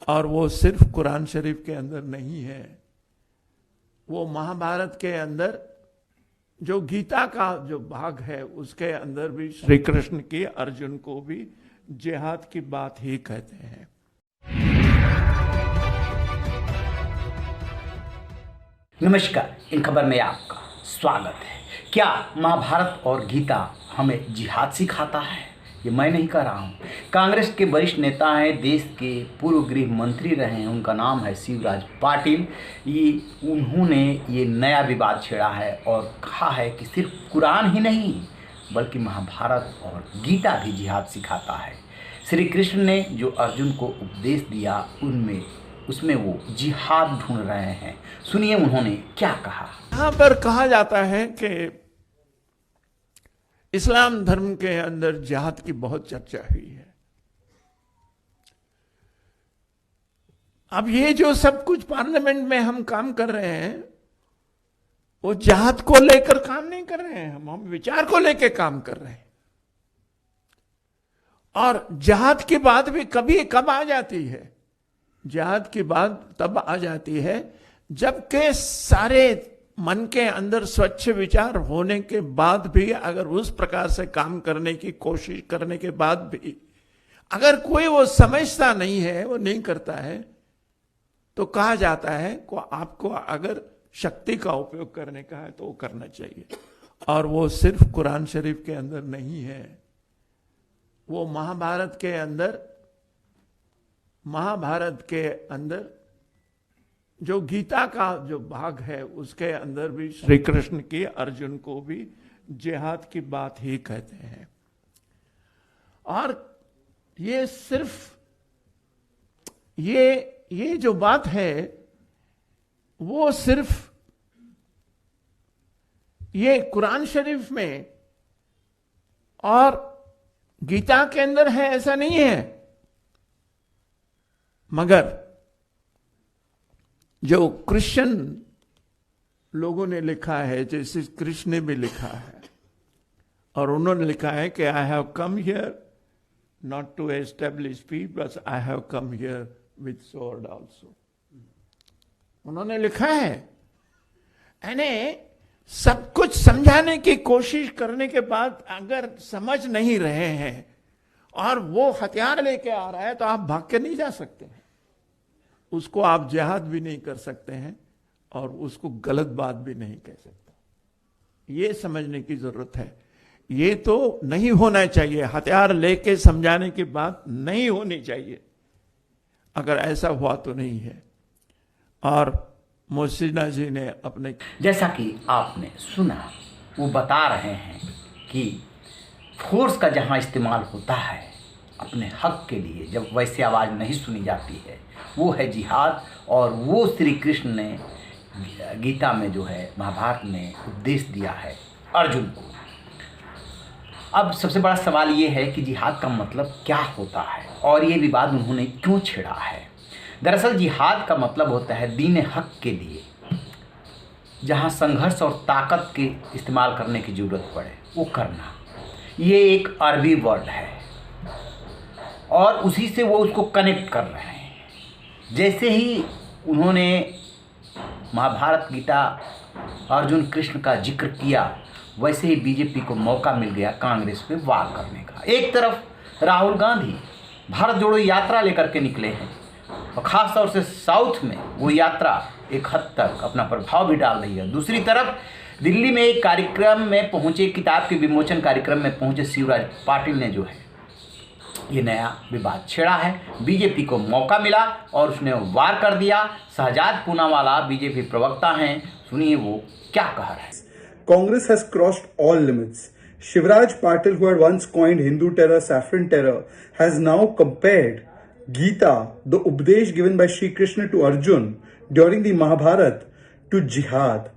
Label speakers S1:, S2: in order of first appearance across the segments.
S1: और वो सिर्फ कुरान शरीफ के अंदर नहीं है, वो महाभारत के अंदर जो गीता का जो भाग है उसके अंदर भी श्री कृष्ण की अर्जुन को भी जिहाद की बात ही कहते हैं।
S2: नमस्कार, इन खबर में आपका स्वागत है। क्या महाभारत और गीता हमें जिहाद सिखाता है? ये मैं नहीं कह रहा हूँ। कांग्रेस के वरिष्ठ नेता हैं, देश के पूर्व गृह मंत्री रहे हैं, उनका नाम है शिवराज पाटिल। उन्होंने ये नया विवाद छेड़ा है और कहा है कि सिर्फ कुरान ही नहीं बल्कि महाभारत और गीता भी जिहाद सिखाता है। श्री कृष्ण ने जो अर्जुन को उपदेश दिया उसमें वो जिहाद ढूंढ रहे हैं। सुनिए उन्होंने क्या कहा।
S1: यहां पर कहा जाता है कि इस्लाम धर्म के अंदर जिहाद की बहुत चर्चा हुई है। अब ये जो सब कुछ पार्लियामेंट में हम काम कर रहे हैं वो जिहाद को लेकर काम नहीं कर रहे हैं, हम विचार को लेकर काम कर रहे हैं। और जिहाद की बात भी कब आ जाती है? जिहाद की बात तब आ जाती है जबकि सारे मन के अंदर स्वच्छ विचार होने के बाद भी अगर उस प्रकार से काम करने की कोशिश करने के बाद भी अगर कोई वो समझता नहीं है, वो नहीं करता है, तो कहा जाता है को आपको अगर शक्ति का उपयोग करने का है तो वो करना चाहिए। और वो सिर्फ कुरान शरीफ के अंदर नहीं है, वो महाभारत के अंदर जो गीता का जो भाग है उसके अंदर भी श्री कृष्ण की अर्जुन को भी जिहाद की बात ही कहते हैं। और ये सिर्फ ये जो बात है वो सिर्फ ये कुरान शरीफ में और गीता के अंदर है ऐसा नहीं है, मगर जो क्रिश्चियन लोगों ने लिखा है, जैसे कृष्ण ने भी लिखा है, और उन्होंने लिखा है कि I have come here not to establish peace but I have come here with sword also. उन्होंने लिखा है, यानी सब कुछ समझाने की कोशिश करने के बाद अगर समझ नहीं रहे हैं और वो हथियार लेके आ रहा है तो आप भाग के नहीं जा सकते हैं, उसको आप जिहाद भी नहीं कर सकते हैं और उसको गलत बात भी नहीं कह सकते। ये समझने की जरूरत है। ये तो नहीं होना चाहिए, हथियार लेके समझाने की बात नहीं होनी चाहिए। अगर ऐसा हुआ तो नहीं है। और मोहसिना जी ने अपने,
S2: जैसा कि आपने सुना, वो बता रहे हैं कि फोर्स का जहां इस्तेमाल होता है अपने हक के लिए, जब वैसे आवाज़ नहीं सुनी जाती है, वो है जिहाद। और वो श्री कृष्ण ने गीता में जो है, महाभारत में उपदेश दिया है अर्जुन को। अब सबसे बड़ा सवाल ये है कि जिहाद का मतलब क्या होता है और ये विवाद उन्होंने क्यों छेड़ा है। दरअसल जिहाद का मतलब होता है दीन हक के लिए, जहाँ संघर्ष और ताकत के इस्तेमाल करने की ज़रूरत पड़े वो करना। ये एक अरबी वर्ड है और उसी से वो उसको कनेक्ट कर रहे हैं। जैसे ही उन्होंने महाभारत, गीता, अर्जुन, कृष्ण का जिक्र किया, वैसे ही बीजेपी को मौका मिल गया कांग्रेस पे वार करने का। एक तरफ राहुल गांधी भारत जोड़ो यात्रा लेकर के निकले हैं और ख़ास तौर से साउथ में वो यात्रा एक हद तक अपना प्रभाव भी डाल रही है। दूसरी तरफ दिल्ली में एक कार्यक्रम में पहुँचे, किताब के विमोचन कार्यक्रम में पहुँचे शिवराज पाटिल ने जो है ये नया विवाद छेड़ा है। बीजेपी को मौका मिला और उसने वार कर दिया। शहजाद पूनावाला बीजेपी प्रवक्ता हैं, सुनिए वो क्या कह रहे हैं।
S3: Congress has crossed all limits. Shivraj Patil, who had once coined Hindu terror, saffron terror, has now compared Gita, the Updesh given by Shri Krishna to Arjun during the Mahabharata, to jihad.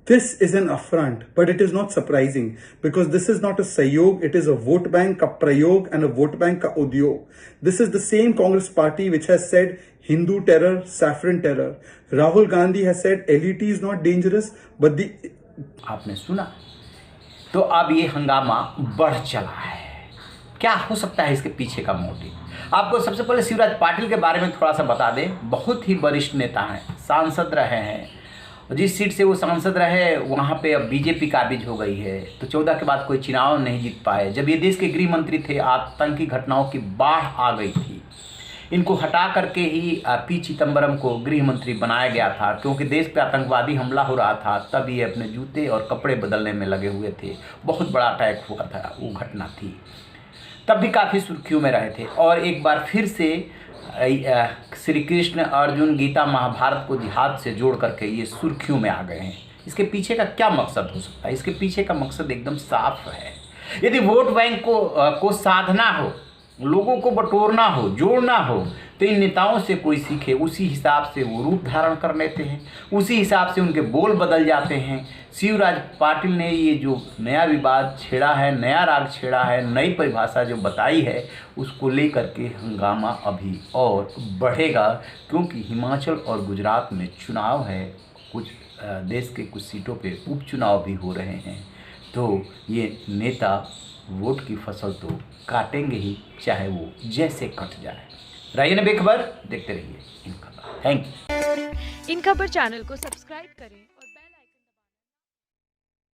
S3: This is an affront, but it is not surprising because this is not a sayog, it is a vote bank ka prayog and a vote bank ka udyog. This is the same Congress party which has said Hindu terror, saffron terror. Rahul Gandhi has said LET is not dangerous, but the...
S2: आपने सुना, तो अब ये हंगामा बढ़ चला है। क्या हो सकता है इसके पीछे का मोटिव। आपको सबसे पहले शिवराज पाटिल के बारे में थोड़ा सा बता दें। बहुत ही वरिष्ठ नेता हैं, सांसद रहे हैं। जिस सीट से वो सांसद रहे वहाँ पे अब बीजेपी काबिज हो गई है, तो 14 के बाद कोई चुनाव नहीं जीत पाए। जब ये देश के गृह मंत्री थे, आतंकी घटनाओं की बाढ़ आ गई थी। इनको हटा करके ही पी चिदम्बरम को गृह मंत्री बनाया गया था, क्योंकि देश पे आतंकवादी हमला हो रहा था। तब ये अपने जूते और कपड़े बदलने में लगे हुए थे। बहुत बड़ा अटैक हुआ था, वो घटना थी। तब भी काफ़ी सुर्खियों में रहे थे, और एक बार फिर से श्री कृष्ण अर्जुन गीता महाभारत को जिहाद से जोड़ करके ये सुर्खियों में आ गए हैं। इसके पीछे का क्या मकसद हो सकता है? इसके पीछे का मकसद एकदम साफ है। यदि वोट बैंक को साधना हो, लोगों को बटोरना हो, जोड़ना हो, तो इन नेताओं से कोई सीखे। उसी हिसाब से वो रूप धारण कर लेते हैं, उसी हिसाब से उनके बोल बदल जाते हैं। शिवराज पाटिल ने ये जो नया विवाद छेड़ा है, नया राग छेड़ा है, नई परिभाषा जो बताई है, उसको लेकर के हंगामा अभी और बढ़ेगा, क्योंकि हिमाचल और गुजरात में चुनाव है। कुछ देश के कुछ सीटों पे उपचुनाव भी हो रहे हैं। तो ये नेता वोट की फसल तो काटेंगे ही, चाहे वो जैसे कट जाए। रहिए ना बेखबर, देखते रहिए इन खबर। Thank you.
S4: इन खबर चैनल को सब्सक्राइब करें